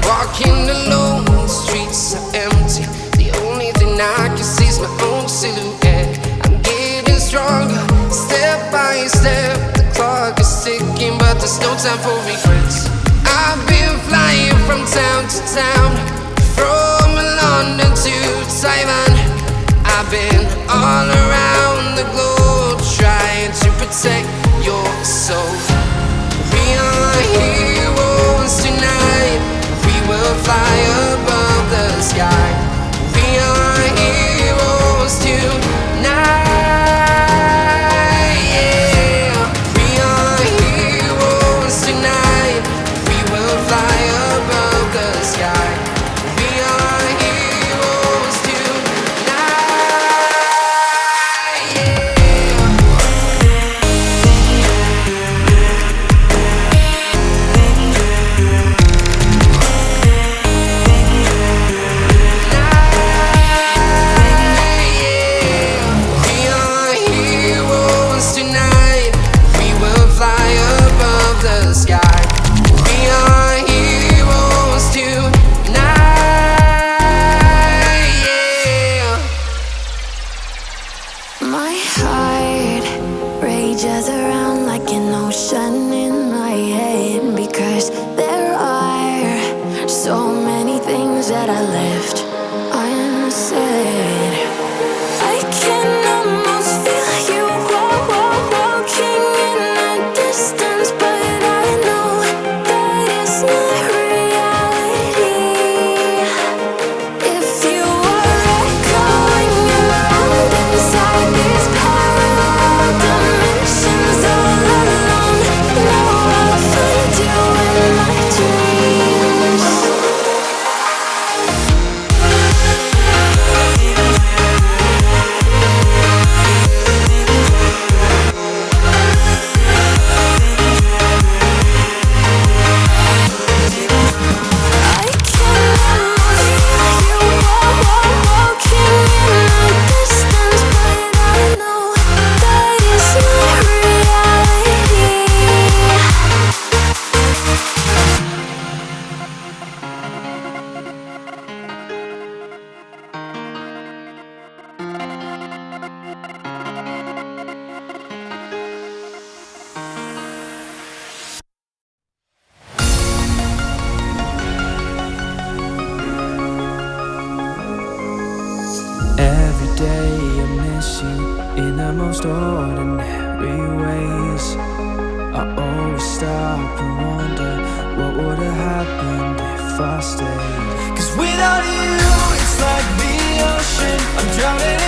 Walking alone, the streets are empty. The only thing I can see is my own silhouette. I'm getting stronger, step by step. The clock is ticking, but there's no time for regrets. I've been flying from town to town, from London to Taiwan. I've been all around the globe, trying to protect your soul. We are heroes tonight. We'll fly above the sky. We are heroes tonight, yeah. We are heroes tonight. We will fly above the sky. We are heroes tonight, yeah. My heart rages around like an ocean in my head, because there are so many things that I left unsaid. I can almost feel you walking in the distance, but I know that it's not reality. If you are echoing around inside these parallel dimensions all alone, know I'll find you in my dreams. I can almost feel you walking in the distance, but I know that it's not reality. Every day I miss you in the most ordinary ways. I always stop and wonder what would have happened if I stayed. 'Cause without you, it's like the ocean, I'm drowning